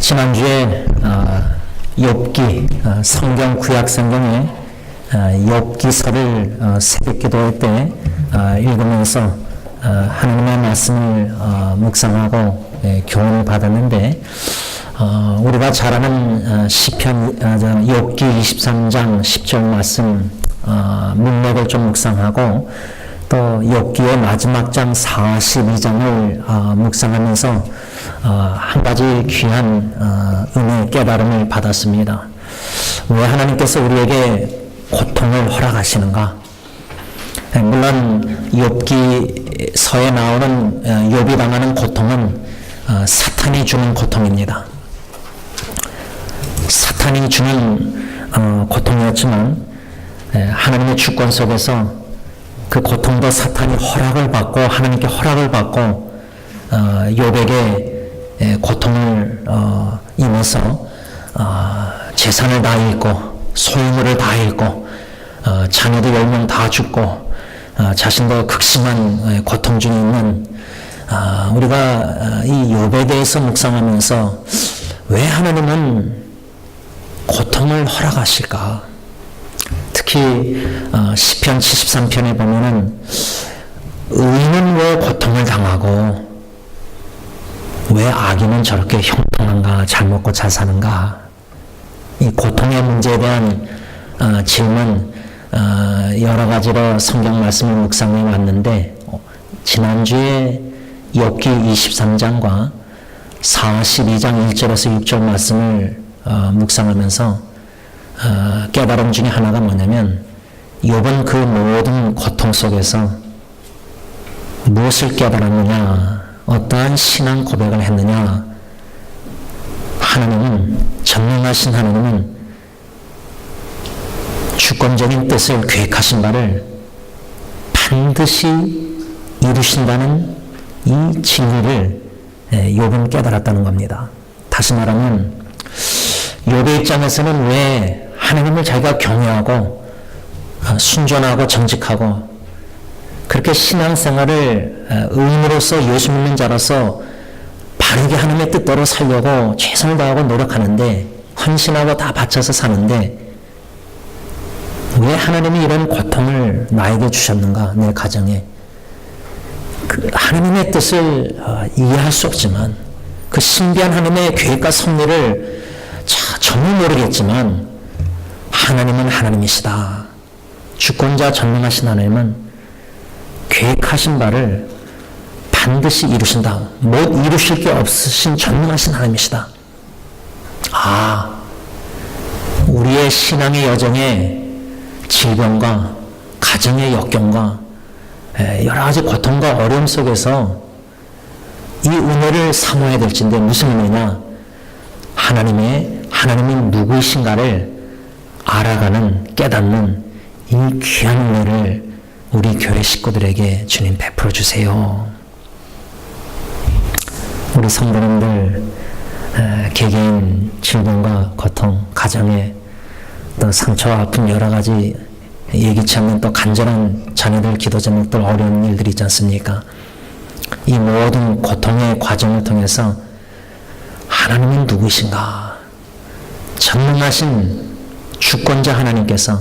지난주에 욥기 성경 구약 성경의 욥기서를 새벽 기도회 때 읽으면서 하나님의 말씀을 묵상하고 교훈을 받았는데 우리가 잘 아는 시편 욥기 23장 10절 말씀 문맥을 좀 묵상하고 또 욥기의 마지막 장 42장을 묵상하면서 한 가지 귀한 은혜 깨달음을 받았습니다. 왜 하나님께서 우리에게 고통을 허락하시는가? 물론 욥기서에 나오는 욥이 당하는 고통은 사탄이 주는 고통입니다. 사탄이 주는 고통이었지만 하나님의 주권 속에서 그 고통도 사탄이 허락을 받고 하나님께 허락을 받고 욥에게 고통을 임해서 재산을 다 잃고 소유물을 다 잃고 자녀도 10명 다 죽고 자신도 극심한 고통 중에 있는 우리가 이 욥에 대해서 묵상하면서 왜 하나님은 고통을 허락하실까? 특히 시편 73편에 보면은 의인은 왜 고통을 당하고 왜 악인은 저렇게 형통한가, 잘 먹고 잘 사는가? 이 고통의 문제에 대한 질문 여러 가지로 성경 말씀을 묵상해 왔는데 지난주에 욥기 23장과 42장 1절에서 6절 말씀을 묵상하면서 깨달음 중에 하나가 뭐냐면 욥은 그 모든 고통 속에서 무엇을 깨달았느냐, 어떠한 신앙 고백을 했느냐. 하나님은, 전능하신 하나님은 주권적인 뜻을 계획하신 바를 반드시 이루신다는 이 진리를 욥은 깨달았다는 겁니다. 다시 말하면 욥의 입장에서는 왜 하나님을 자기가 경외하고 순전하고 정직하고 그렇게 신앙생활을 의인으로서 예수 믿는 자로서 바르게 하나님의 뜻대로 살려고 최선을 다하고 노력하는데 헌신하고 다 바쳐서 사는데 왜 하나님이 이런 고통을 나에게 주셨는가? 내 가정에 그 하나님의 뜻을 이해할 수 없지만 그 신비한 하나님의 계획과 섭리를 전혀 모르겠지만 하나님은 하나님이시다. 주권자 전능하신 하나님은 계획하신 바를 반드시 이루신다. 못 이루실 게 없으신 전능하신 하나님이시다. 우리의 신앙의 여정에 질병과 가정의 역경과 여러 가지 고통과 어려움 속에서 이 은혜를 사모해야 될진데 무슨 은혜냐? 하나님이 누구이신가를 알아가는, 깨닫는 이 귀한 은혜를 우리 교회 식구들에게 주님 베풀어 주세요. 우리 성도님들 개개인 질병과 고통, 가정에 또 상처와 아픈 여러 가지 예기치 않는 또 간절한 자녀들, 기도 제목들, 어려운 일들이 있지 않습니까? 이 모든 고통의 과정을 통해서 하나님은 누구이신가? 전능하신 주권자 하나님께서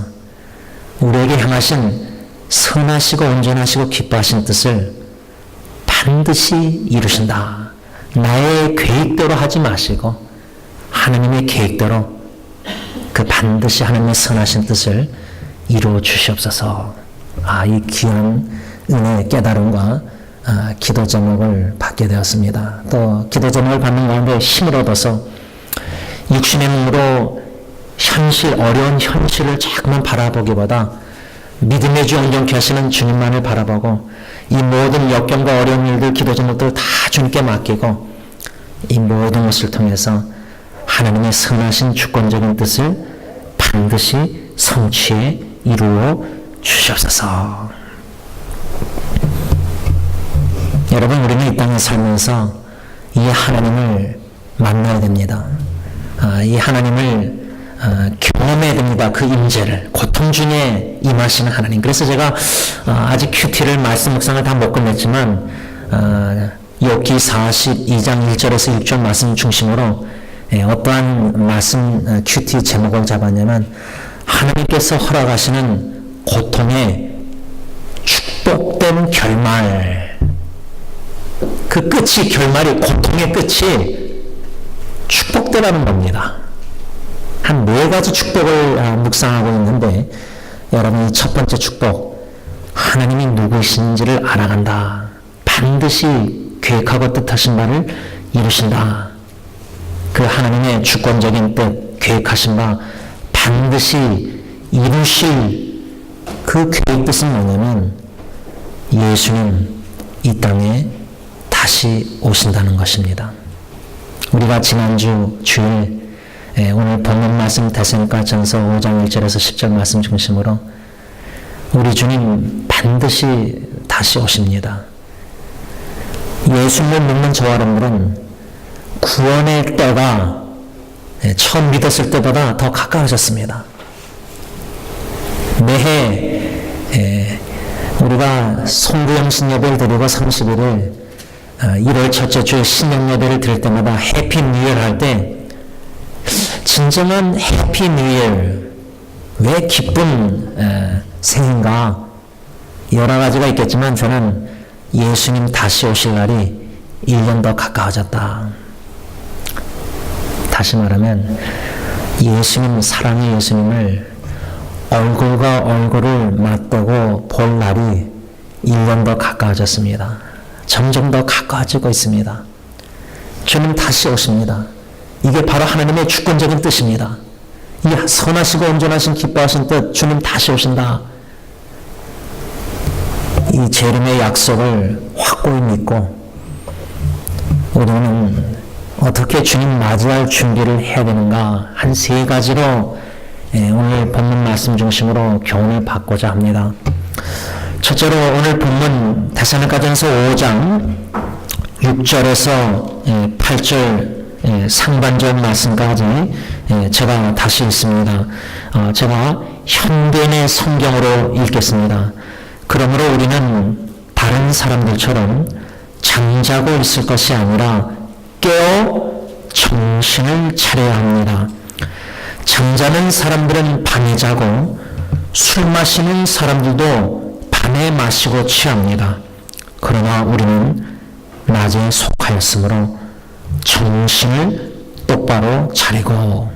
우리에게 향하신 선하시고 온전하시고 기뻐하신 뜻을 반드시 이루신다. 나의 계획대로 하지 마시고 하나님의 계획대로 그 반드시 하나님의 선하신 뜻을 이루어 주시옵소서. 이 귀한 은혜의 깨달음과 기도 제목을 받게 되었습니다. 또 기도 제목을 받는 가운데 힘을 얻어서 육신의 눈으로 어려운 현실을 자꾸만 바라보기보다 믿음의 주 온전케 하시는 주님만을 바라보고 이 모든 역경과 어려운 일들, 기도 제목들을 다 주님께 맡기고 이 모든 것을 통해서 하나님의 선하신 주권적인 뜻을 반드시 성취해 이루어 주시옵소서. 여러분, 우리는 이 땅에 살면서 이 하나님을 만나야 됩니다. 이 하나님을 경험해야 됩니다. 그 임재를, 고통 중에 임하시는 하나님. 그래서 제가 아직 큐티를 말씀 묵상을 다 못 끝냈지만 욥기 42장 1절에서 6절 말씀 중심으로 어떠한 말씀 큐티 제목을 잡았냐면 하나님께서 허락하시는 고통의 축복된 결말. 그 끝이, 결말이, 고통의 끝이 축복되라는 겁니다. 한 4가지 축복을 묵상하고 있는데, 여러분이 첫 번째 축복, 하나님이 누구이신지를 알아간다. 반드시 계획하고 뜻하신 바를 이루신다. 그 하나님의 주권적인 뜻, 계획하신 바 반드시 이루실 그 계획 뜻은 뭐냐면 예수님 이 땅에 다시 오신다는 것입니다. 우리가 지난주 주일 오늘 본문 말씀 데살로니가전서 5장 1절에서 10절 말씀 중심으로 우리 주님 반드시 다시 오십니다. 예수님을 믿는 저와 여러분들은 구원의 때가 처음 믿었을 때보다 더 가까워졌습니다. 매해 우리가 송구영신 예배를 드리고 30일을 1월 첫째 주에 신령 예배를 드릴 때마다 해피 뉴 이어 할 때 진정한 해피 뉴 이어, 왜 기쁜 생인가 여러 가지가 있겠지만 저는 예수님 다시 오실 날이 1년 더 가까워졌다. 다시 말하면 예수님, 사랑의 예수님을 얼굴과 얼굴을 맞대고 볼 날이 1년 더 가까워졌습니다. 점점 더 가까워지고 있습니다. 주님 다시 오십니다. 이게 바로 하나님의 주권적인 뜻입니다. 이 선하시고 온전하신 기뻐하신 뜻, 주님 다시 오신다. 이 재림의 약속을 확고히 믿고 우리는 어떻게 주님 맞이할 준비를 해야 되는가 한 3가지로 오늘 본문 말씀 중심으로 교훈을 받고자 합니다. 첫째로 오늘 본문 데살로니가전서 5장 6절에서 8절 상반절 말씀까지 제가 다시 읽습니다. 제가 현대인의 성경으로 읽겠습니다. 그러므로 우리는 다른 사람들처럼 잠자고 있을 것이 아니라 깨어 정신을 차려야 합니다. 잠자는 사람들은 밤에 자고 술 마시는 사람들도 밤에 마시고 취합니다. 그러나 우리는 낮에 속하였으므로 정신을 똑바로 차리고.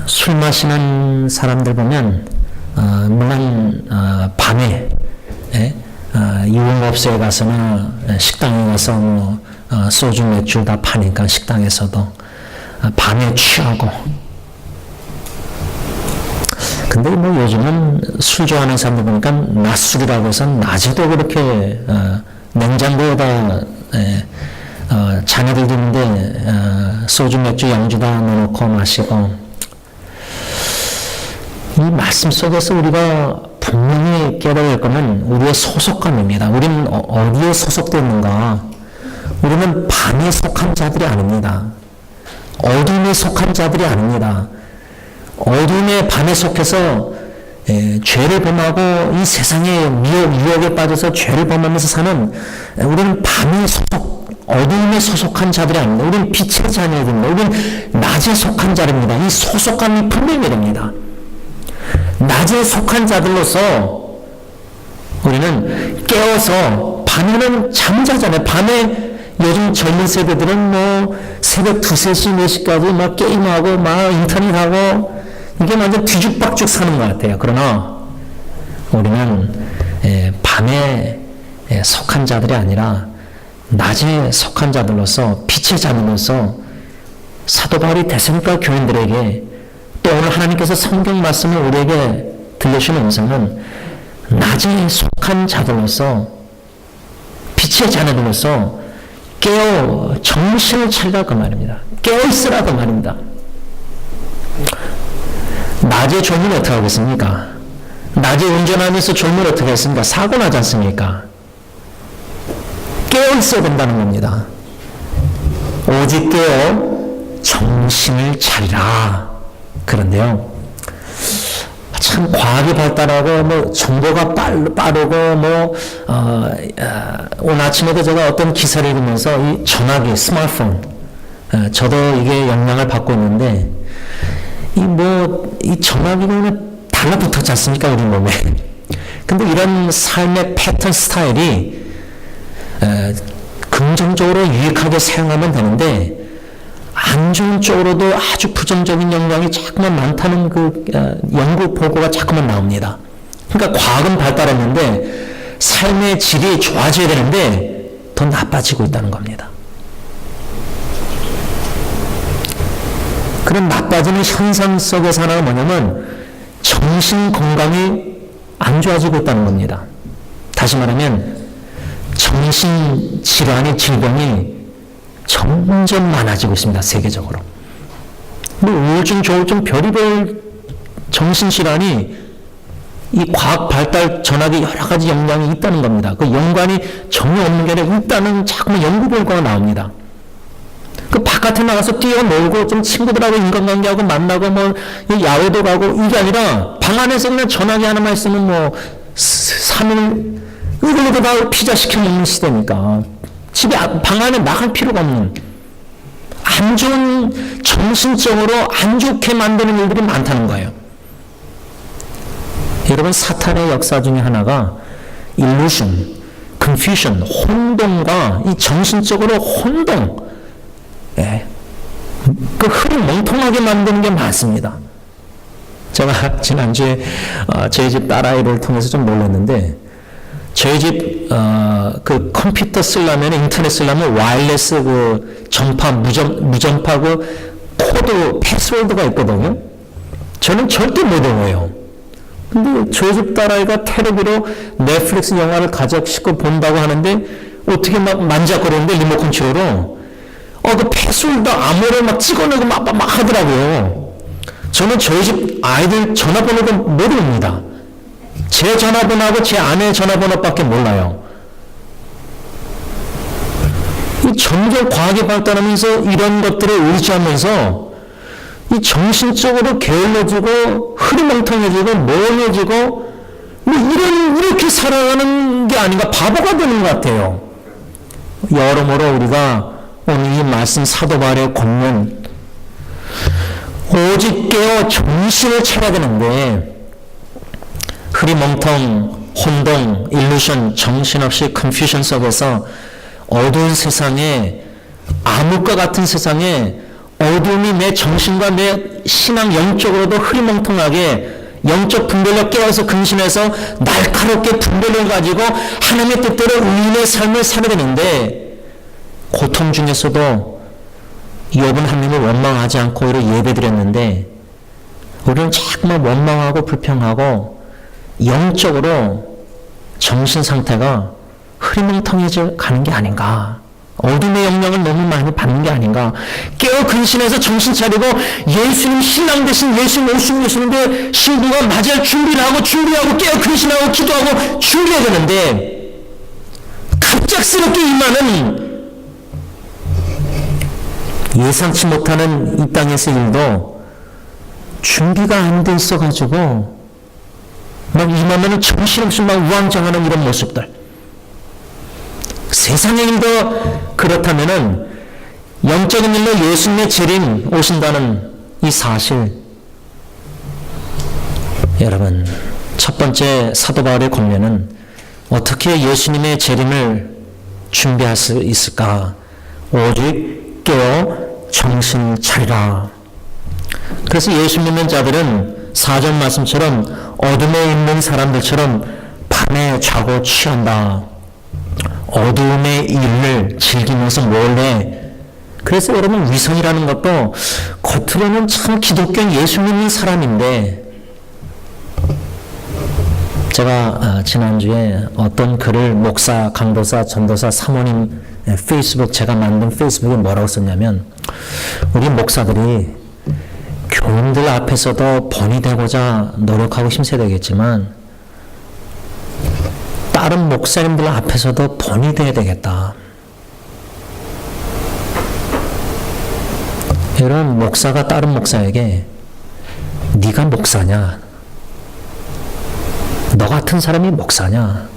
술 마시는 사람들 보면 물론 밤에 유흥업소에 가서나 식당에 가서 소주 맥주 다 파니까 식당에서도 밤에 취하고. 근데 요즘은 술 좋아하는 사람들 보니까 낮술이라고 해서 낮에도 그렇게 냉장고에다 자녀들 있는데 소주 맥주 양주 다 넣어놓고 마시고. 이 말씀 속에서 우리가 분명히 깨달아야 할 것은 우리의 소속감입니다. 우리는 어디에 소속되어 있는가? 우리는 밤에 속한 자들이 아닙니다. 어둠에 속한 자들이 아닙니다. 어둠의 밤에 속해서 죄를 범하고 이 세상의 미혹, 유혹에 빠져서 죄를 범하면서 사는 우리는 밤에 어둠에 소속한 자들이 아닙니다. 우리는 빛의 자녀들입니다. 우리는 낮에 속한 자들입니다. 이 소속감이 분명히 됩니다. 낮에 속한 자들로서 우리는 깨어서, 밤에는 잠자잖아요. 밤에 요즘 젊은 세대들은 새벽 2, 3시, 4시까지 막 게임하고 막 인터넷하고 이게 완전 뒤죽박죽 사는 것 같아요. 그러나 우리는 밤에 속한 자들이 아니라 낮에 속한 자들로서, 빛의 자들로서 사도 바울이 데살로니가 교인들에게, 또 오늘 하나님께서 성경 말씀을 우리에게 들려주시는 음성은 낮에 속한 자들로서, 빛의 자녀들로서 깨어 정신을 차리라고 말입니다. 깨어 있으라고 말입니다. 낮에 졸면 어떻게 하겠습니까? 낮에 운전하면서 졸면 어떻게 하겠습니까? 사고 나지 않습니까? 깨어 있어야 된다는 겁니다. 오직 깨어 정신을 차리라. 그런데요, 참 과학이 발달하고 정보가 빠르고 오늘 아침에도 제가 어떤 기사를 읽으면서 이 전화기, 스마트폰, 저도 이게 영향을 받고 있는데, 이 전화기가 그냥 달라붙었지 않습니까, 우리 몸에. 근데 이런 삶의 패턴 스타일이 긍정적으로 유익하게 사용하면 되는데, 안 좋은 쪽으로도 아주 부정적인 영향이 자꾸만 많다는 연구 보고가 자꾸만 나옵니다. 그러니까 과학은 발달했는데 삶의 질이 좋아져야 되는데 더 나빠지고 있다는 겁니다. 그런 나빠지는 현상 속에서 하나가 뭐냐면 정신 건강이 안 좋아지고 있다는 겁니다. 다시 말하면 정신 질환의 질병이 점점 많아지고 있습니다. 세계적으로. 우울증, 조울증, 별의별 정신질환이 이 과학 발달 전학에 여러 가지 영향이 있다는 겁니다. 그 연관이 전혀 없는 게 아니라 일단은 자꾸만 연구 결과가 나옵니다. 그 바깥에 나가서 뛰어놀고 좀 친구들하고 인간관계하고 만나고 야외도 가고 이게 아니라 방 안에서 그냥 전화기 하나만 있으면 3일 이걸로도 다 피자 시켜 먹는 시대니까 집에 방 안에 나갈 필요가 없는 안 좋은 정신적으로 안 좋게 만드는 일들이 많다는 거예요. 여러분 사탄의 역사 중에 하나가 illusion, confusion, 혼동과 이 정신적으로 혼동, 그 흐름 멍통하게 만드는 게 많습니다. 제가 지난주에 저희 집 딸아이를 통해서 좀 놀랐는데 저희 집 그 컴퓨터 쓰려면 인터넷 쓰려면 와이어리스 그 전파 무전파 그 코드 패스워드가 있거든요. 저는 절대 못 외워요. 근데 저희 집 딸아이가 테레비로 넷플릭스 영화를 가져 싣고 본다고 하는데 어떻게 막 만작거리는데 리모컨 컨트롤로 그 패스워드 암호를 막 찍어내고 막 하더라고요. 저는 저희 집 아이들 전화번호도 모릅니다. 제 전화번호하고 제 아내의 전화번호밖에 몰라요. 이 점점 과학이 발달하면서 이런 것들을 의지하면서 이 정신적으로 게을러지고 흐리멍텅해지고 멍해지고 이렇게 살아가는 게 아닌가 바보가 되는 것 같아요. 여러모로 우리가 오늘 이 말씀 사도 바울의 권면 오직 깨어 정신을 차려야 되는데 흐리멍텅, 혼동, 일루션, 정신없이 컨퓨전 속에서 어두운 세상에 암흑과 같은 세상에 어둠이 내 정신과 내 신앙 영적으로도 흐리멍텅하게 영적 분별력 깨어서 근신해서 날카롭게 분별력을 가지고 하나님의 뜻대로 의인의 삶을 살아야 되는데 고통 중에서도 욥은 하나님을 원망하지 않고 오히려 예배드렸는데 우리는 자꾸만 원망하고 불평하고 영적으로 정신 상태가 흐리멍텅해져 가는 게 아닌가. 어둠의 영향을 너무 많이 받는 게 아닌가. 깨어 근신해서 정신 차리고 예수님 신랑 대신 예수님 오시고 계시는데 신부가 맞이할 준비하고 깨어 근신하고 기도하고 준비해야 되는데 갑작스럽게 임하는 예상치 못하는 이 땅에서 일도 준비가 안 돼 있어가지고 막 임하면 정신없이 막 우왕좌왕하는 이런 모습들. 세상의 일도 그렇다면은 영적인 일로 예수님의 재림 오신다는 이 사실. 여러분, 첫 번째 사도 바울의 권면은 어떻게 예수님의 재림을 준비할 수 있을까? 오직 깨어 정신 차리라. 그래서 예수 믿는 자들은 4절 말씀처럼 어둠에 있는 사람들처럼 밤에 자고 취한다. 어두움의 일을 즐기면서 몰래. 그래서 여러분 위선이라는 것도 겉으로는 참 기독교 예수 믿는 사람인데 제가 지난주에 어떤 글을 목사, 강도사, 전도사, 사모님 페이스북 제가 만든 페이스북에 뭐라고 썼냐면 우리 목사들이 교인들 앞에서도 본이 되고자 노력하고 힘써야 되겠지만 다른 목사님들 앞에서도 본이 돼야 되겠다. 이런 목사가 다른 목사에게 네가 목사냐? 너 같은 사람이 목사냐?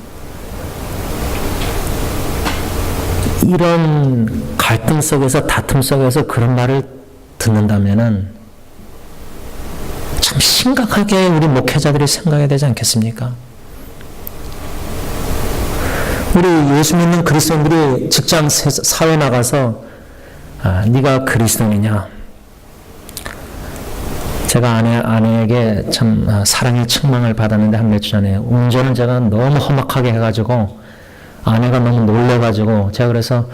이런 갈등 속에서, 다툼 속에서 그런 말을 듣는다면은 참 심각하게 우리 목회자들이 생각해야 되지 않겠습니까? 우리 예수 믿는 그리스도인들이 직장 사회 나가서 네가 그리스도인이냐? 제가 아내에게 참 사랑의 책망을 받았는데 한 몇 주 전에 운전을 제가 너무 험악하게 해가지고 아내가 너무 놀래가지고 제가 그래서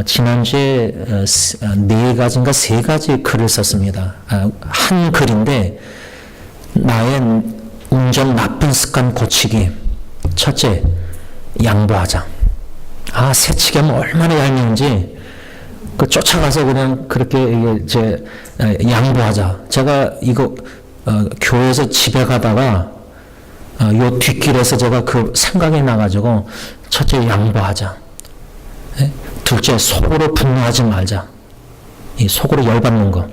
지난주에 4가지인가 3가지 글을 썼습니다. 한 글인데 나의 운전 나쁜 습관 고치기. 첫째, 양보하자. 새치기 하면 얼마나 얄미운지 쫓아가서 그냥 그렇게 양보하자. 제가 이거 교회에서 집에 가다가 요 뒷길에서 제가 그 생각이 나가지고 첫째 양보하자. 둘째 속으로 분노하지 말자. 이 속으로 열받는 거.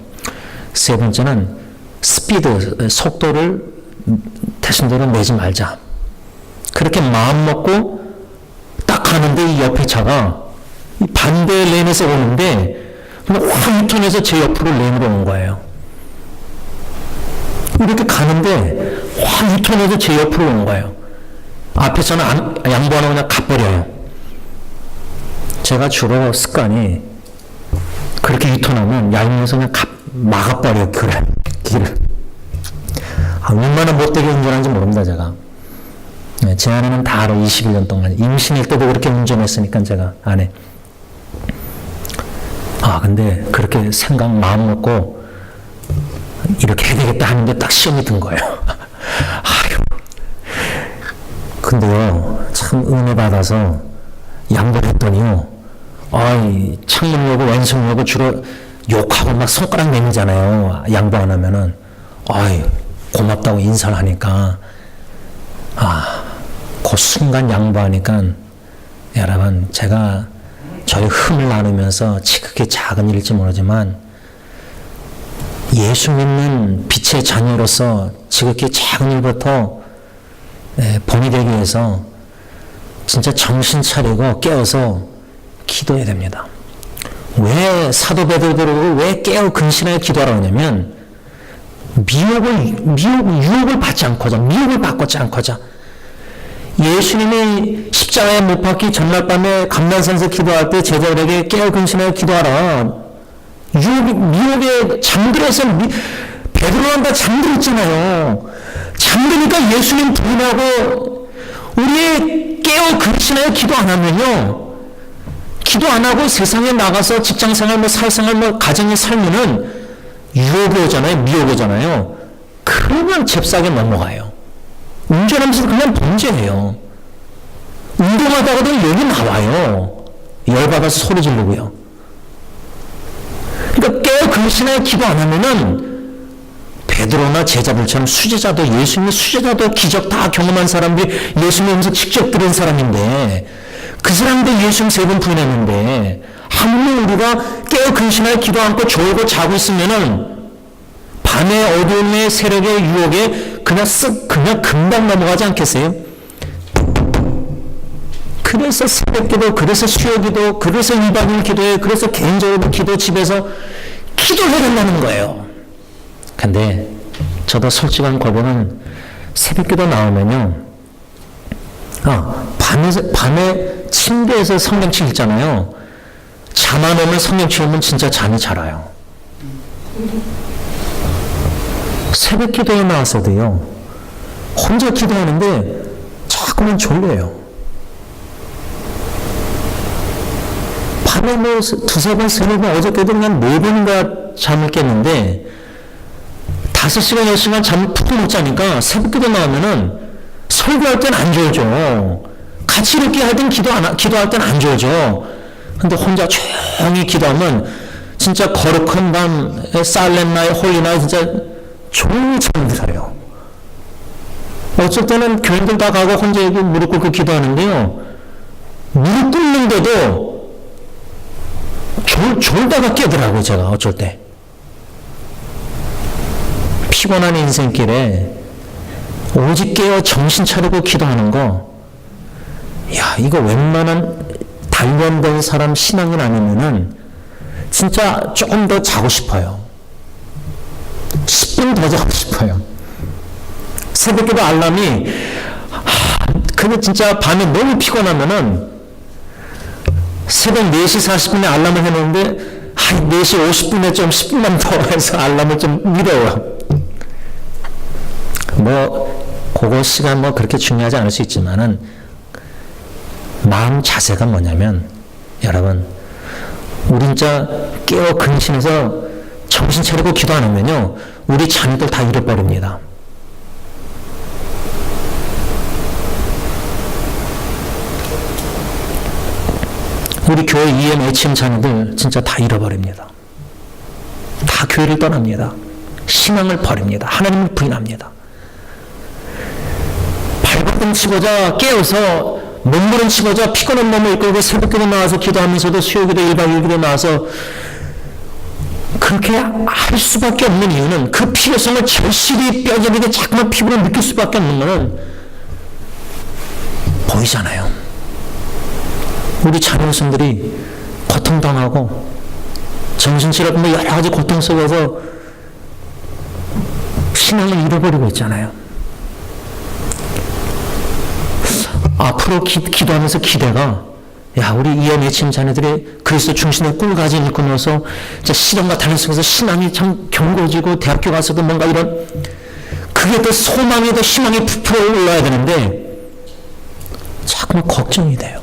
세 번째는 스피드 속도를 대순대로 내지 말자. 그렇게 마음 먹고 딱 가는데 이 옆에 차가 반대 레인에서 오는데 그냥 확 유턴해서 제 옆으로 레인으로 온 거예요. 이렇게 가는데 확 유턴해서 제 옆으로 온 거예요. 앞에서는 양보 안 하고 그냥 가버려요. 제가 주로 습관이 그렇게 유턴하면 얄미워서 그냥 막아버려요. 길을. 얼마나 못되게 운전하는지 모릅니다, 제가. 제 아내는 다 알아. 21년 동안. 임신일 때도 그렇게 운전했으니까 제가 아내. 근데 그렇게 마음 먹고 이렇게 해야 되겠다 하는데 딱 시험이 든 거예요. 근데요, 참 은혜 받아서 양보를 했더니요, 창문 열고 왼손 열고 주로 욕하고 막 손가락 내미잖아요. 양보 안 하면은. 고맙다고 인사를 하니까, 그 순간 양보하니까, 여러분, 제가 저희 흠을 나누면서 지극히 작은 일일지 모르지만, 예수 믿는 빛의 자녀로서 지극히 작은 일부터 본이 되기 위해서 진짜 정신 차리고 깨어서 기도해야 됩니다. 왜 사도 베드로가 왜 깨어 근신하여 기도하라고 하냐면 유혹을 받지 않고자, 미혹을 받고자 않고자. 예수님이 십자가에 못 박기 전날 밤에 감난산에서 기도할 때 제자들에게 깨어 근신하여 기도하라. 미혹에 잠들어서 베드로는 다 잠들었잖아요. 잠드니까 예수님 부인하고 우리 깨어 근신하여 기도 안 하면요, 기도 안 하고 세상에 나가서 직장생활, 사회생활, 가정의 살면은 유혹이 오잖아요. 미혹이 오잖아요. 그러면 잽싸게 넘어가요. 운전하면서 그냥 범죄해요. 운동하다가도 여기 나와요. 열받아서 소리 지르고요. 그러니까 깨어 근신하여 기도 안 하면은 베드로나 제자들처럼 수제자도, 예수님의 수제자도 기적 다 경험한 사람들이 예수님에서 직접 들은 사람인데, 그 사람들 예수님 3번 부인했는데, 하물며 우리가 깨어 근신하여 기도 않고 졸고 자고 있으면은 밤의 어두움의 세력의 유혹에 그냥 금방 넘어가지 않겠어요? 그래서 새벽기도, 그래서 수요기도, 그래서 2박 2일 기도해, 그래서 개인적으로 기도, 집에서 기도해야 된다는 거예요. 근데 저도 솔직한 고백은 새벽기도 나오면요, 밤에 침대에서 성경책 읽잖아요. 잠 안 오면 성경책 읽으면 진짜 잠이 잘 와요. 새벽기도에 나왔어도요, 혼자 기도하는데 자꾸만 졸려요. 밤에 2-3번, 3번, 어저께도 그냥 4번인가 잠을 깼는데 5시간, 6시간 잠을 푹 못 자니까 새벽기도 나오면은 설교할 땐 안 졸죠. 같이 이렇게 하든 기도할 땐 안 졸죠. 근데 혼자 조용히 기도하면 진짜 거룩한 밤, 살렘나이, 홀리나이 진짜 조용히 잠들어요. 어쩔 때는 교인들 다 가고 혼자 여기 무릎 꿇고 기도하는데요, 무릎 꿇는데도 졸다가 깨더라고요, 제가 어쩔 때. 피곤한 인생길에 오직 깨어 정신 차리고 기도하는 거, 이거 웬만한 단련된 사람 신앙인 아니면은 진짜 조금 더 자고 싶어요. 10분 더 자고 싶어요. 새벽기도 알람이 근데 진짜 밤에 너무 피곤하면은 새벽 4시 40분에 알람을 해놓는데 4시 50분에 좀 10분만 더 해서 알람을 좀 미뤄요. 그거 시간 그렇게 중요하지 않을 수 있지만은 마음 자세가 뭐냐면 여러분 우리 진짜 깨어 근신해서 정신 차리고 기도 안 하면요 우리 자녀들 다 잃어버립니다. 우리 교회 EMHM 자녀들 진짜 다 잃어버립니다. 다 교회를 떠납니다. 신앙을 버립니다. 하나님을 부인합니다. 발버둥 치고자 깨어서 몸부림 치고자 피곤한 몸을 이끌고 새벽기도 나와서 기도하면서도 수요기도 1박 2일기도 나와서 그렇게 할 수밖에 없는 이유는 그 필요성을 절실히 뼈저리게 자꾸만 피부로 느낄 수밖에 없는 것은 보이잖아요. 우리 자녀들이 고통당하고 정신질환 여러 가지 고통 속에서 신앙을 잃어버리고 있잖아요. 앞으로 기도하면서 기대가 우리 EMHM 자녀들이 그리스도 중심의 꿀가지 읽고 나서 시련과 단련 속에서 신앙이 참 견고해지고 대학교 가서도 뭔가 이런 그게 더 소망이 더 희망이 부풀어 올라야 되는데 자꾸만 걱정이 돼요.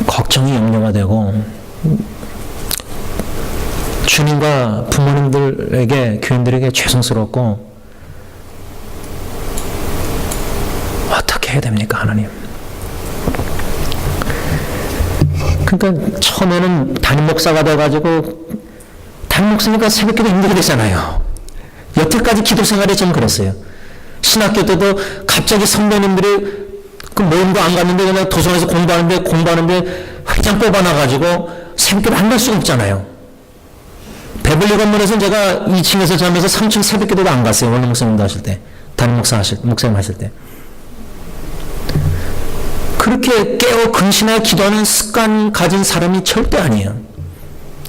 걱정이 염려가 되고 주님과 부모님들에게 교인들에게 죄송스럽고 어떻게 해야 됩니까 하나님? 그러니까 처음에는 담임 목사가 돼가지고 담임 목사니까 새벽기도 힘들게 되잖아요. 여태까지 기도 생활이 좀 그랬어요. 신학교 때도 갑자기 선배님들이 그 모임도 안 갔는데 그냥 도서관에서 공부하는데 회장 뽑아놔가지고 새벽기도 안 갈 수가 없잖아요. 베벌리 건물에서 제가 2층에서 자면서 3층 새벽기도도 안 갔어요. 원래 목사님도 하실 때, 담임 목사님 하실 때. 그렇게 깨어 근신하여 기도하는 습관 가진 사람이 절대 아니에요.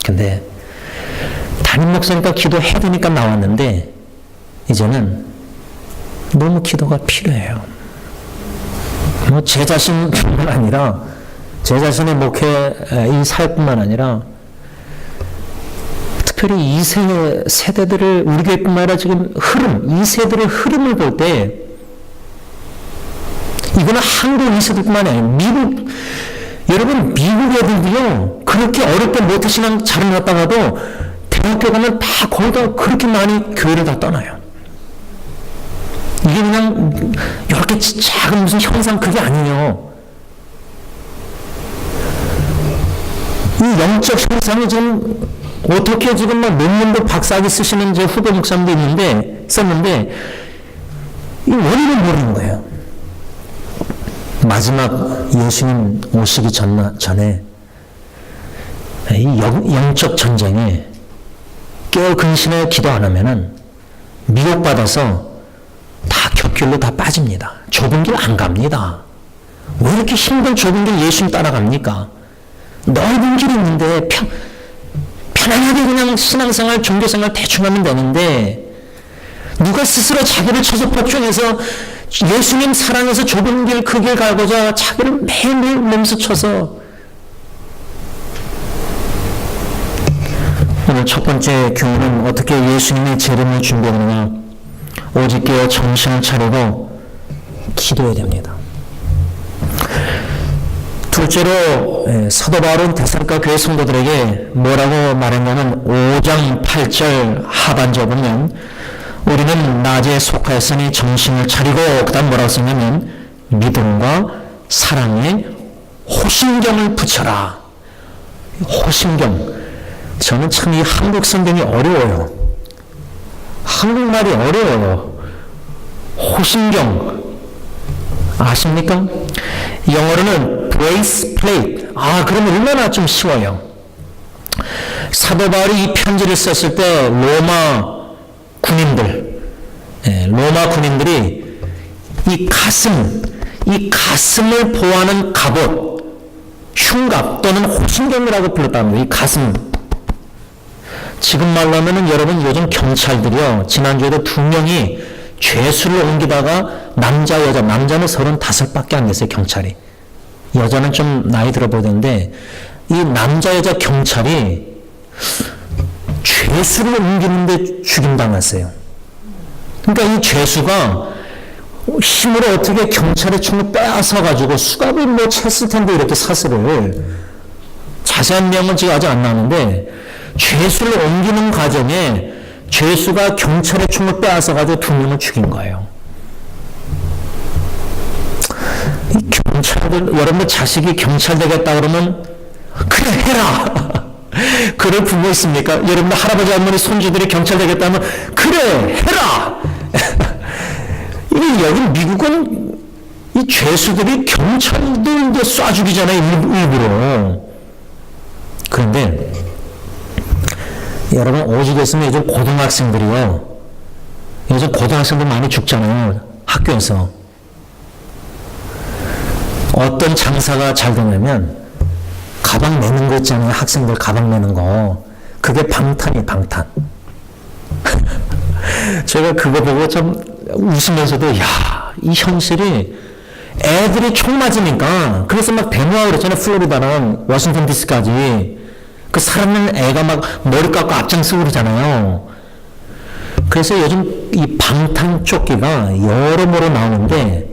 근데 담임 목사니까 기도해야 되니까 나왔는데 이제는 너무 기도가 필요해요. 제 자신뿐만 아니라 제 자신의 목회 이 사역뿐만 아니라 특별히 2세 세대들을 우리 교회뿐만 아니라 지금 2세들의 흐름을 볼 때 이거는 한국 2세들뿐만 아니라 여러분 미국 애들도요 그렇게 어릴 때 모태신앙 잘해놨다가도 대학교 가면 다 거의 다 그렇게 많이 교회를 다 떠나요. 이게 그냥 이렇게 작은 무슨 현상 그게 아니에요. 이 영적 현상이 지금 어떻게 지금 논문도 박사학위 쓰시는 제 후배 목사님도 썼는데 이 원인을 모르는 거예요. 마지막 예수님 오시기 전에 이 영적 전쟁에 깨어 근신해 기도 안 하면은 미혹받아서 다 곁길로 다 빠집니다. 좁은 길 안 갑니다. 왜 이렇게 힘든 좁은 길 예수님 따라갑니까? 넓은 길이 있는데 편안하게 그냥 신앙생활, 종교생활 대충 하면 되는데 누가 스스로 자기를 쳐서 폭행해서 예수님 사랑해서 좁은 길, 그 길 가고자 자기를 매일매일 몸서 쳐서 오늘 첫 번째 교훈은 어떻게 예수님의 재림을 준비하느냐 오직 깨어 정신을 차리고 기도해야 됩니다. 둘째로 사도 바울은 데살로니가 교회 성도들에게 뭐라고 말했냐면 5장 8절 하반절 보면 우리는 낮에 속하였으니 정신을 차리고 그 다음 뭐라고 썼냐면 믿음과 사랑에 호심경을 붙여라. 호심경. 저는 참 이 한국 성경이 어려워요. 한국말이 어려워요. 호심경 아십니까? 영어로는 breastplate. 그러면 얼마나 좀 쉬워요. 사도 바울이 이 편지를 썼을 때 로마 군인들이 이 가슴을 보호하는 갑옷, 흉갑 또는 호신경이라고 불렀다는 이 가슴. 지금 말로 하면은 여러분 요즘 경찰들이요, 지난주에도 2명이 죄수를 옮기다가 남자는 35밖에 안 됐어요, 경찰이. 여자는 좀 나이 들어 보이던데, 이 남자, 여자 경찰이 죄수를 옮기는데 죽임당했어요. 그러니까 이 죄수가 힘으로 어떻게 경찰의 총을 빼앗아가지고 수갑을 챘을 텐데 이렇게 사슬을. 자세한 내용은 지금 아직 안 나오는데, 죄수를 옮기는 과정에 죄수가 경찰의 총을 빼앗아가지고 2명을 죽인 거예요. 이 경찰들, 여러분들 자식이 경찰 되겠다 그러면 그래 해라. 그럴 부모 있습니까? 여러분들 할아버지 할머니 손주들이 경찰 되겠다 하면 그래 해라. 여기 미국은 이 죄수들이 경찰들 이제 쏴 죽이잖아요, 일부러. 그런데 여러분 오죽했으면 요즘 고등학생들이요, 요즘 고등학생들 많이 죽잖아요, 학교에서. 어떤 장사가 잘 되냐면 가방 내는 거 있잖아요, 학생들 가방 내는 거. 그게 방탄이에요, 방탄. 제가 그거 보고 좀 웃으면서도, 이 현실이 애들이 총 맞으니까, 그래서 막 데모하고 그랬잖아요, 플로리다랑 워싱턴 DC까지. 그 사람은 애가 막 머리 깎고 앞장서고 그러잖아요. 그래서 요즘 이 방탄조끼가 여러모로 나오는데,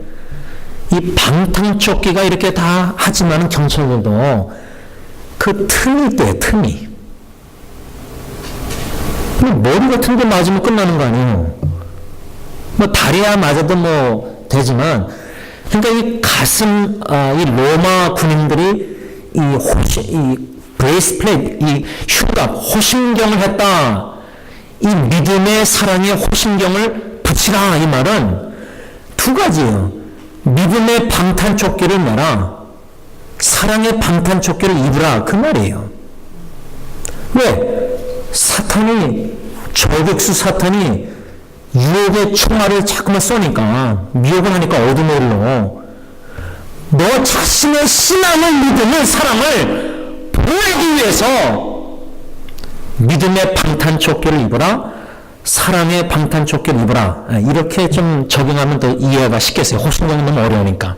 이 방탄조끼가 이렇게 다 하지만 경찰들도 그 틈이 있대요, 틈이. 머리 같은 데 맞으면 끝나는 거 아니에요. 뭐 다리야 맞아도 뭐 되지만, 그러니까 이 가슴, 이 로마 군인들이 이 브레이스플레이트, 이 흉갑, 호심경을 했다. 이 믿음의 사랑의 호심경을 붙이라, 이 말은 2가지예요. 믿음의 방탄조끼를 매라, 사랑의 방탄조끼를 입으라, 그 말이에요. 왜? 저격수 사탄이 유혹의 총알을 자꾸만 쏘니까, 미혹을 하니까 어둠의 일로 너 자신의 신앙을, 믿음을, 사랑을 보호하기 위해서 믿음의 방탄조끼를 입어라, 사랑의 방탄조끼를 입어라. 이렇게 좀 적용하면 더 이해가 쉽겠어요. 호신경은 너무 어려우니까.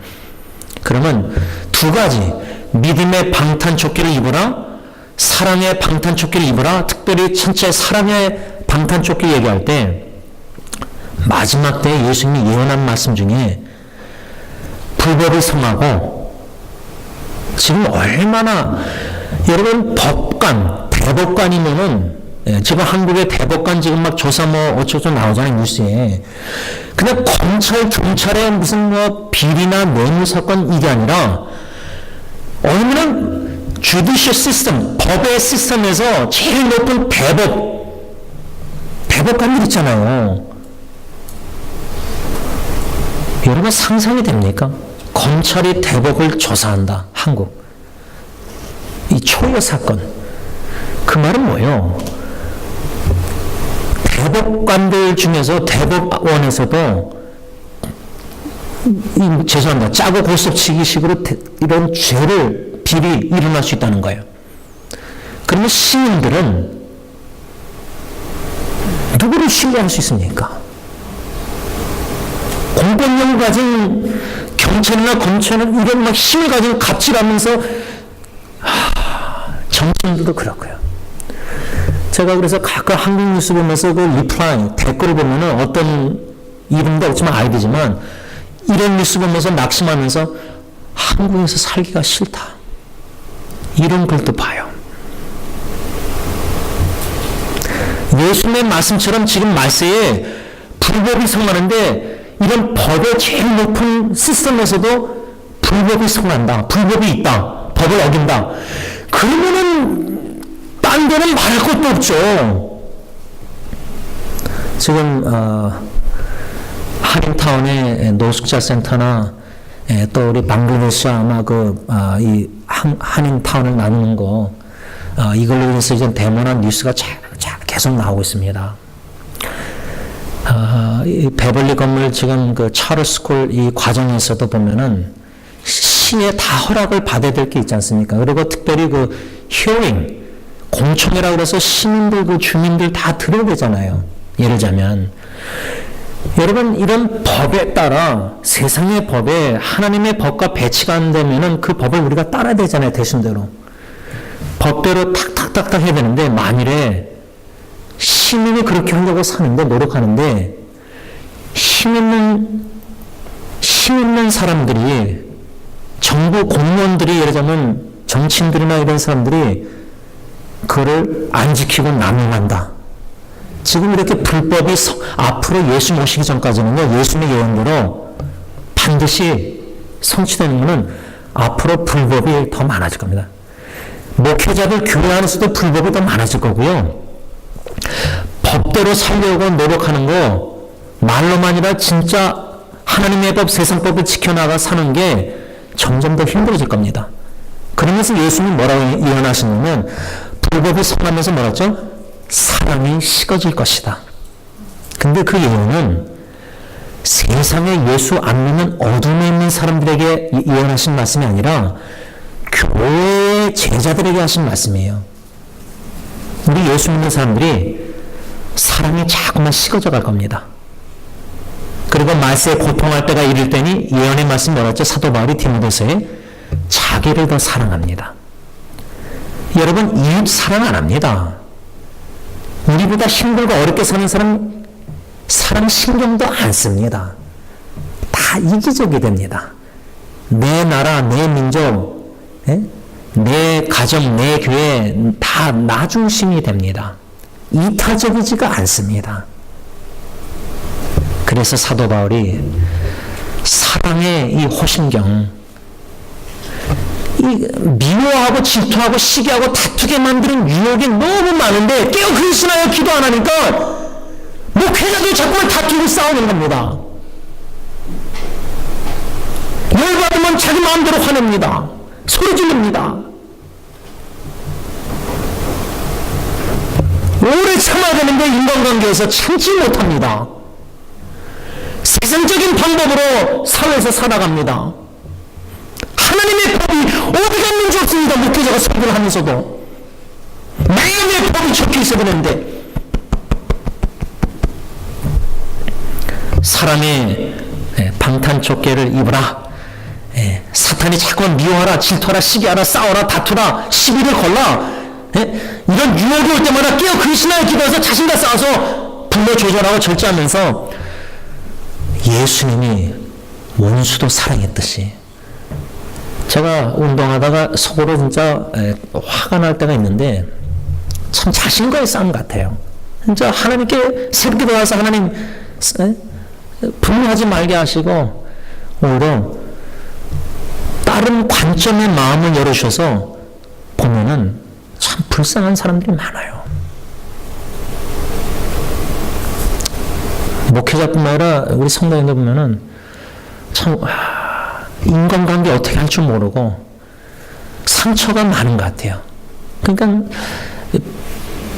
그러면 2가지, 믿음의 방탄조끼를 입어라, 사랑의 방탄조끼를 입어라. 특별히 전체 사랑의 방탄조끼 얘기할 때 마지막 때 예수님이 예언한 말씀 중에 불법을 성하고, 지금 얼마나 여러분 대법관이면은, 지금 한국의 대법관 지금 막 조사 뭐 어쩌고 나오잖아요, 뉴스에. 그냥 검찰, 경찰의 무슨 뭐 비리나 뇌물 사건 이게 아니라, 얼마나 주디셜 시스템, 법의 시스템에서 제일 높은 대법관들 있잖아요. 여러분 상상이 됩니까? 검찰이 대법을 조사한다, 한국. 이 초유 사건. 그 말은 뭐예요? 대법관들 중에서, 대법원에서도 죄송합니다, 짜고 골석치기식으로 이런 비리 일어날 수 있다는 거예요. 그러면 시민들은 누구를 신뢰할 수 있습니까? 공권력을 가진 경찰이나 검찰은 이런 막 힘을 가진 갑질하면서, 정치인들도 그렇고요. 제가 그래서 가끔 한국 뉴스 보면서 그 리플라이, 댓글을 보면은 어떤 이름도 없지만 아이디지만, 이런 뉴스 보면서 낙심하면서 한국에서 살기가 싫다, 이런 글도 봐요. 예수님의 말씀처럼 지금 말세에 불법이 성하는데, 이런 법의 제일 높은 시스템에서도 불법이 성한다, 불법이 있다, 법을 어긴다. 그러면은 딴 데는 말할 것도 없죠. 지금 한인타운의 노숙자 센터나 또 우리 방글라데시 아마 이 한인타운을 나누는 거, 이걸로 인해서 이제 데모나 뉴스가 계속 나오고 있습니다. 이 베벌리 건물 지금 그 차르스쿨 이 과정에서도 보면은 시에 다 허락을 받아야 될 게 있지 않습니까? 그리고 특별히 그 히어링, 공청회라고 그래서 시민들, 그 주민들 다 들어야 되잖아요. 예를 들자면. 여러분, 이런 법에 따라 세상의 법에 하나님의 법과 배치가 안 되면은 그 법을 우리가 따라야 되잖아요. 대신대로. 법대로 탁탁탁탁 해야 되는데, 만일에 시민이 그렇게 하려고 사는데, 노력하는데, 힘 있는 사람들이, 정부 공무원들이, 예를 들자면 정치인들이나 이런 사람들이 그거를 안 지키고 남용한다. 지금 이렇게 불법이 앞으로 예수 모시기 전까지는요, 예수님의 예언대로 반드시 성취되는 것은 앞으로 불법이 더 많아질 겁니다. 목회자들 교회 안에서도 불법이 더 많아질 거고요. 법대로 살려고 노력하는 거 말로만이라 진짜 하나님의 법, 세상법을 지켜나가 사는 게 점점 더 힘들어질 겁니다. 그러면서 예수님이 뭐라고 예언하시냐면 불법이 성하면서 뭐랬죠? 사랑이 식어질 것이다. 근데 그 예언은 세상에 예수 안 믿는 어둠에 있는 사람들에게 예언하신 말씀이 아니라 교회의 제자들에게 하신 말씀이에요. 우리 예수 믿는 사람들이 사랑이 자꾸만 식어져 갈 겁니다. 그리고 말세에 고통할 때가 이를 때니 예언의 말씀 뭐랬죠? 사도 바울이 디모데서에 자기를 더 사랑합니다. 여러분, 이웃 사랑 안 합니다. 우리보다 힘들고 어렵게 사는 사람 신경도 안 씁니다. 다 이기적이 됩니다. 내 나라, 내 민족, 내 가정, 내 교회 다 나 중심이 됩니다. 이타적이지가 않습니다. 그래서 사도 바울이 사랑의 이 호심경, 이 미워하고 질투하고 시기하고 다투게 만드는 유혹이 너무 많은데 깨어 근신하여 기도 안 하니까 목회자도 자꾸만 다투고 싸우는 겁니다. 열받으면 자기 마음대로 화냅니다. 소리 지릅니다. 오래 참아야 되는데 인간관계에서 참지 못합니다. 세상적인 방법으로 사회에서 살아갑니다. 하나님의 법이 어디가 있는지 없습니다. 목회자가 설교를 하면서도 매일의 법이 적혀 있어야 되는데 사람의 방탄조끼를 입으라. 사탄이 자꾸만 미워하라, 질투하라, 시기하라, 싸워라, 다투라, 시비를 걸라. 이런 유혹이 올 때마다 깨어 근신하여 기도해서 자신과 싸워서 분노 조절하고 절제하면서 예수님이 원수도 사랑했듯이 제가 운동하다가 속으로 진짜 화가 날 때가 있는데 참 자신과의 싸움 같아요. 진짜 하나님께 새롭게 돌아와서 하나님 분노하지 말게 하시고 오히려 다른 관점의 마음을 열어주셔서 보면은 참 불쌍한 사람들이 많아요. 목회자뿐만 아니라 우리 성도님들 보면은 참 인간관계 어떻게 할 줄 모르고 상처가 많은 것 같아요. 그러니까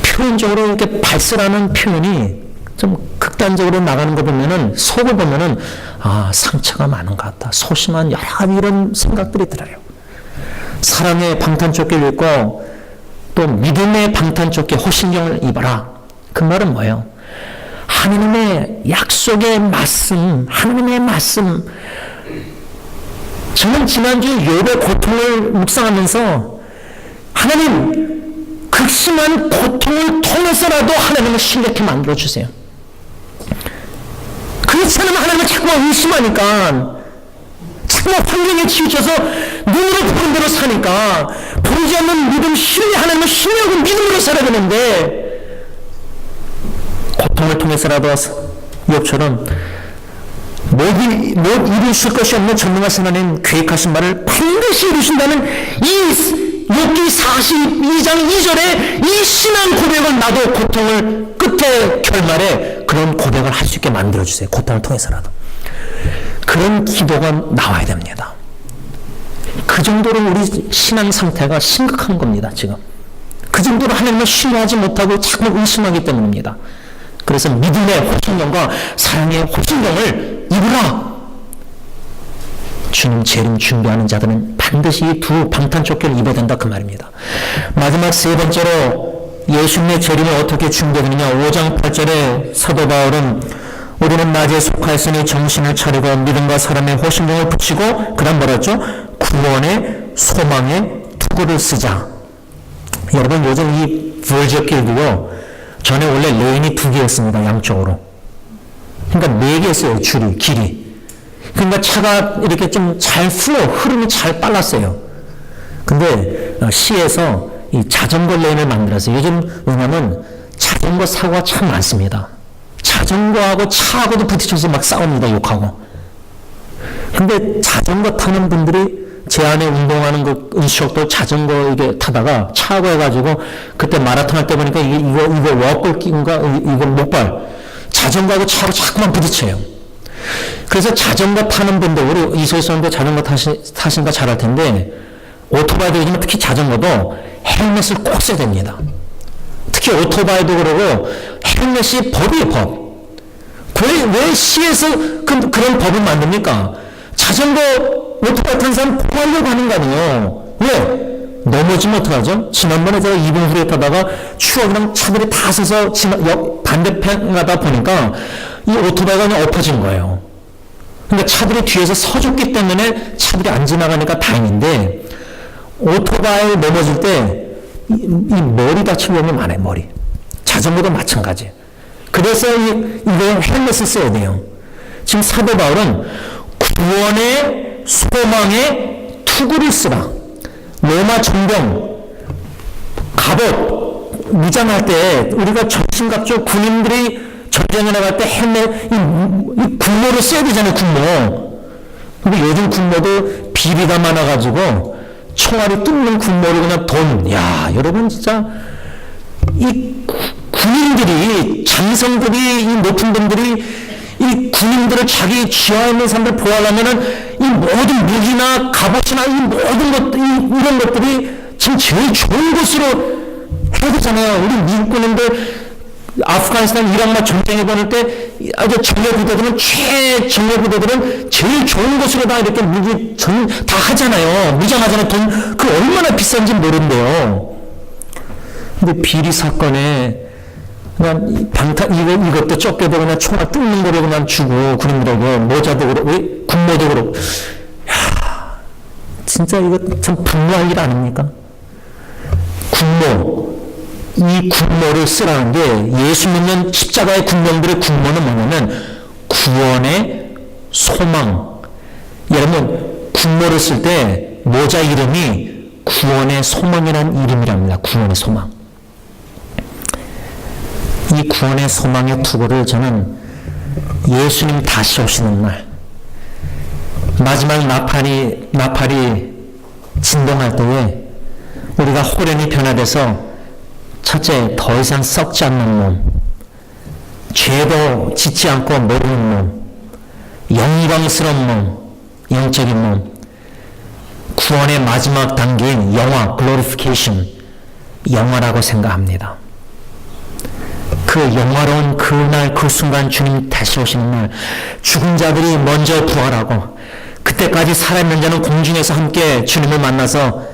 표현적으로 이렇게 발설하는 표현이 좀 극단적으로 나가는 거 보면은 속을 보면은 상처가 많은 것 같다. 소심한 여러 가지 이런 생각들이 들어요. 사랑의 방탄조끼를 입고 또 믿음의 방탄조끼 호신경을 입어라. 그 말은 뭐예요? 하나님의 약속의 말씀, 하나님의 말씀. 저는 지난주 욥의 고통을 묵상하면서 하나님 극심한 고통을 통해서라도 하나님을 신뢰케 만들어주세요. 그렇지 않으면 하나님을 자꾸 의심하니까 자꾸 환경에 치우쳐서 눈으로 보는 대로 사니까 보이지 않는 믿음, 신뢰, 하나님을 신뢰하고 믿음으로 살아야 되는데 고통을 통해서라도 욥처럼 못 이루실 것이 없는 전능하신 하나님 계획하신 말을 반드시 이루신다는 이 욥기 42장 2절에 이 신앙 고백을 나도 고통을 끝에 결말에 그런 고백을 할 수 있게 만들어주세요. 고통을 통해서라도. 그런 기도가 나와야 됩니다. 그 정도로 우리 신앙 상태가 심각한 겁니다. 지금. 그 정도로 하나님을 신뢰하지 못하고 자꾸 의심하기 때문입니다. 그래서 믿음의 호신경과 사랑의 호신경을 입으라. 주님 재림 준비하는 자들은 반드시 이 두 방탄조끼를 입어야 된다 그 말입니다. 마지막 세 번째로 예수님의 재림이 어떻게 준비되느냐. 5장 8절에 사도 바울은 우리는 낮에 속하였으니 정신을 차리고 믿음과 사랑의 호신경을 붙이고 그 다음 뭐라 했죠? 구원의 소망의 투구를 쓰자. 여러분 요즘 이 부활절길도요, 전에 원래 레인이 2개였습니다. 양쪽으로. 그러니까 4개였어요. 줄이, 길이. 그러니까 차가 이렇게 좀 잘 흐름이 잘 빨랐어요. 근데 시에서 이 자전거 레인을 만들었어요. 요즘 왜냐면 자전거 사고가 참 많습니다. 자전거하고 차하고도 부딪혀서 막 싸웁니다. 욕하고. 근데 자전거 타는 분들이 제 안에 운동하는 그 은수족도 자전거 이게 타다가 차하고 해가지고 그때 마라톤 할 때 보니까 이거 워벌인가 이거 목발 자전거하고 차하고 자꾸만 부딪혀요. 그래서 자전거 타는 분들, 우리 이소희선도 자전거 타신가 잘할 텐데, 오토바이도 요즘은 특히 자전거도 헬멧을 꼭 써야 됩니다. 특히 오토바이도 그러고 헬멧이 법이에요, 법. 왜 시에서 그런 법을 만듭니까? 자전거 오토바이 탄 사람 보호하려고 하는 거 아니에요. 왜? 넘어지면 어떡하죠? 지난번에 제가 2분 후에 타다가 추억이랑 차들이 다 서서 반대편 가다 보니까 이 오토바이가 그냥 엎어진 거예요. 그러니까 차들이 뒤에서 서줬기 때문에 차들이 안 지나가니까 다행인데, 오토바이 넘어질 때 이 머리 다칠 위험이 많아요. 머리. 자전거도 마찬가지. 그래서 이거 헬멧을 써야 돼요. 지금 사도 바울은 구원의 소망의 투구를 쓰라. 로마 전병 갑옷 무장할 때 우리가 정신갑주 군인들이 전쟁에 나갈 때 헬멧 이 군모를 써야 되잖아요. 군모. 근데 요즘 군모도 비리가 많아가지고 총알이 뚫는 군모를 그냥 야 여러분 진짜 이 군인들이 장성들이 이 높은 분들이 이 군인들을 자기 지하에 있는 사람들 보호하려면은 이 모든 무기나 갑옷이나 이 모든 것 이런 것들이 지금 제일 좋은 곳으로 해야 되잖아요. 우리 미국 군인들 아프가니스탄 이라크 전쟁에 보낼 때 아주 정예부대들은 최정예부대들은 제일 좋은 곳으로 다 이렇게 무기 다 하잖아요. 무장하잖아요. 돈 그 얼마나 비싼지 모른대요. 근데 비리 사건에 그냥 이것도 쫓겨도 그냥 총알 뚫는 거로 그냥 주고 군인들에게 모자도 그러고 군모도 그러고. 야, 진짜 이거 참 분노할 일 아닙니까? 군모. 이 군모를 쓰라는 게 예수 믿는 십자가의 군병들의 군모는 뭐냐면 구원의 소망. 여러분 군모를 쓸 때 모자 이름이 구원의 소망이라는 이름이랍니다. 구원의 소망. 이 구원의 소망의 투구를 저는 예수님 다시 오시는 날 마지막 나팔이 진동할 때에 우리가 호련히 변화돼서 첫째, 더 이상 썩지 않는 몸, 죄도 짓지 않고 모르는 몸, 영광스러운 몸, 영적인 몸, 구원의 마지막 단계인 영화, 글로리피케이션, 영화라고 생각합니다. 그 영화로운 그날 그 순간 주님 다시 오시는 날 죽은 자들이 먼저 부활하고 그때까지 살아있는 자는 공중에서 함께 주님을 만나서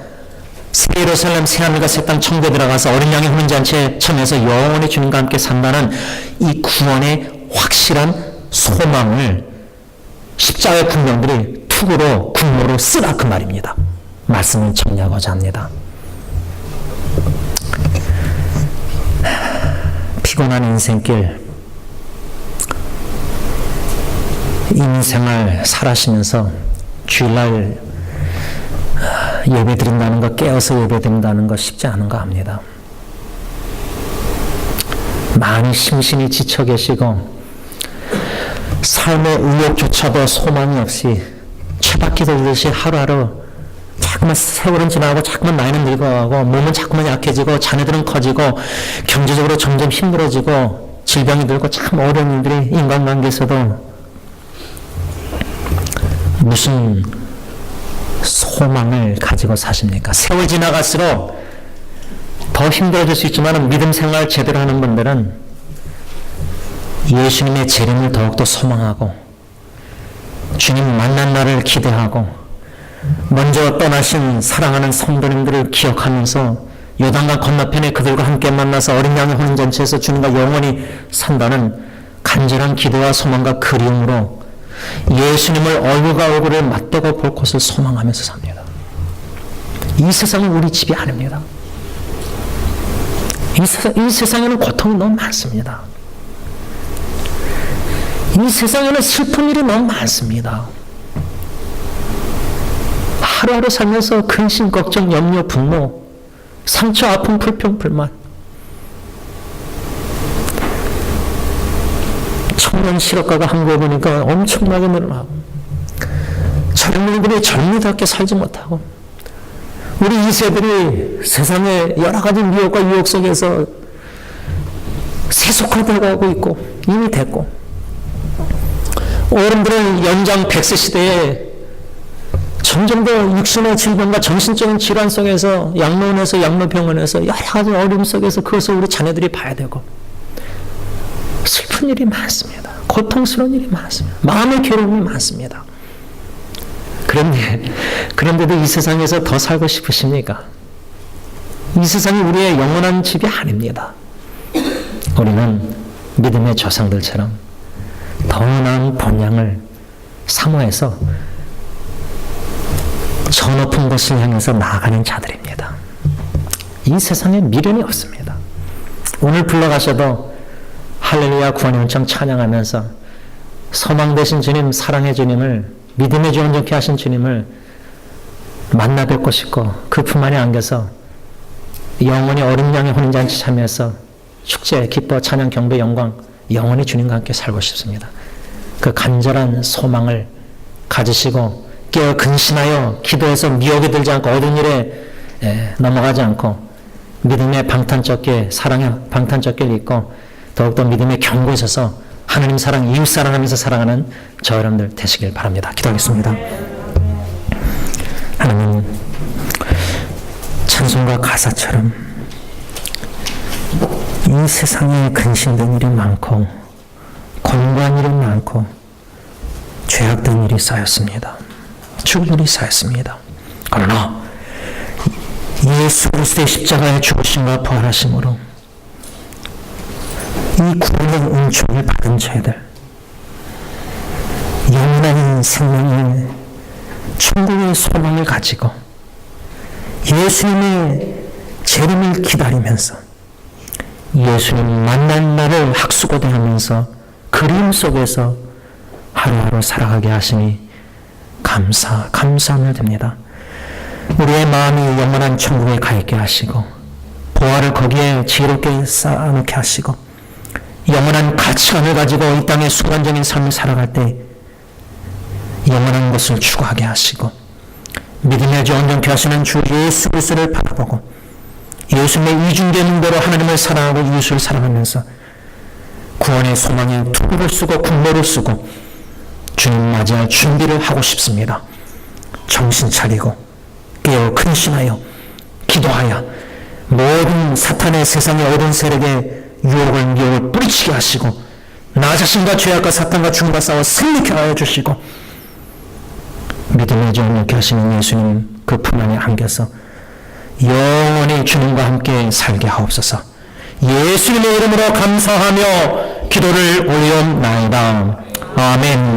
새 예루살렘 새 하늘과 새 땅 천국에 들어가서 어린 양의 혼인잔치에 참여해서 영원히 주님과 함께 산다는 이 구원의 확실한 소망을 십자가의 군병들이 투구로 군모로 쓰라 그 말입니다. 말씀을 정리하고자 합니다. 피곤한 인생길 인생을 살아시면서 주일날 예배 드린다는 거, 깨어서 예배 드린다는 거 쉽지 않은가 합니다. 많이 심신이 지쳐 계시고 삶의 의욕조차도 소망이 없이 쳇바퀴 돌듯이 하루하루 자꾸만 세월은 지나가고 자꾸만 나이는 늙어가고 몸은 자꾸만 약해지고 자녀들은 커지고 경제적으로 점점 힘들어지고 질병이 들고 참 어려운 일들이 인간관계에서도 무슨 소망을 가지고 사십니까? 세월 지나갈수록 더 힘들어질 수 있지만 믿음 생활 제대로 하는 분들은 예수님의 재림을 더욱더 소망하고 주님 만난 날을 기대하고 먼저 떠나신 사랑하는 성도님들을 기억하면서 요단강 건너편에 그들과 함께 만나서 어린 양의 혼인잔치에서 주님과 영원히 산다는 간절한 기대와 소망과 그리움으로 예수님을 얼굴과 얼굴을 맞대고 볼 것을 소망하면서 삽니다. 이 세상은 우리 집이 아닙니다. 이 세상에는 고통이 너무 많습니다. 이 세상에는 슬픈 일이 너무 많습니다. 하루하루 살면서 근심, 걱정, 염려, 분노, 상처, 아픔, 불평, 불만. 청년 실업가가 한국에 보니까 엄청나게 늘어나고 젊은이들이 젊은이답게 살지 못하고 우리 2세들이 세상의 여러 가지 미혹과 유혹 속에서 세속화되고 있고 이미 됐고 어른들은 연장 100세 시대에 점점 더 육신의 질병과 정신적인 질환 속에서 양로원에서 양로병원에서 여러 가지 어려움 속에서 그것을 우리 자녀들이 봐야 되고 슬픈 일이 많습니다. 고통스러운 일이 많습니다. 마음의 괴로움이 많습니다. 그런데도 이 세상에서 더 살고 싶으십니까? 이 세상이 우리의 영원한 집이 아닙니다. 우리는 믿음의 조상들처럼 더 나은 본향을 사모해서 저 높은 곳을 향해서 나아가는 자들입니다. 이 세상에 미련이 없습니다. 오늘 불러가셔도 할렐루야 구원의 은총 찬양하면서 소망 되신 주님, 사랑의 주님을, 믿음의 주 온전케 하신 주님을 만나 뵙고 싶고 그 품 안에 안겨서 영원히 어린 양의 혼인잔치 참여해서 축제, 기뻐, 찬양, 경배, 영광 영원히 주님과 함께 살고 싶습니다. 그 간절한 소망을 가지시고 깨어 근신하여 기도해서 미혹이 들지 않고 어두운 일에 넘어가지 않고 믿음의 방탄조끼, 사랑의 방탄조끼를 입고 더욱더 믿음의 경고에 서서 하나님 사랑, 이웃 사랑하면서 살아가는 저 여러분들 되시길 바랍니다. 기도하겠습니다. 하나님, 찬송가 가사처럼 이 세상에 근심된 일이 많고 권고한 일이 많고 죄악된 일이 쌓였습니다. 죽을 일이 쌓였습니다. 그러나 예수 그리스도의 십자가의 죽으심과 부활하심으로 이 구원의 은총을 받은 저희들, 영원한 생명의 천국의 소망을 가지고 예수님의 재림을 기다리면서 예수님 만난 날을 학수고대하면서 그림 속에서 하루하루 살아가게 하시니 감사함을 드립니다. 우리의 마음이 영원한 천국에 가 있게 하시고 보화를 거기에 지혜롭게 쌓아놓게 하시고 영원한 가치관을 가지고 이 땅의 순간적인 삶을 살아갈 때 영원한 것을 추구하게 하시고 믿음의 주 온전케 하시는 주 예수 그리스도를 바라보고 예수님의 이중되는 대로 하나님을 사랑하고 이웃을 사랑하면서 구원의 소망에 투구를 쓰고 군모를 쓰고 주님 맞이할 준비를 하고 싶습니다. 정신 차리고 깨어 근신하여 기도하여 모든 사탄의 세상의 어두운 세력의 유혹을 미혹을 뿌리치게 하시고 나 자신과 죄악과 사탄과 죽음과 싸워 승리케 하여 주시고 믿음의 주 온전케 하시는 예수님 그 품 안에 안겨서 영원히 주님과 함께 살게 하옵소서. 예수님의 이름으로 감사하며 기도를 올리옵나이다. 아멘.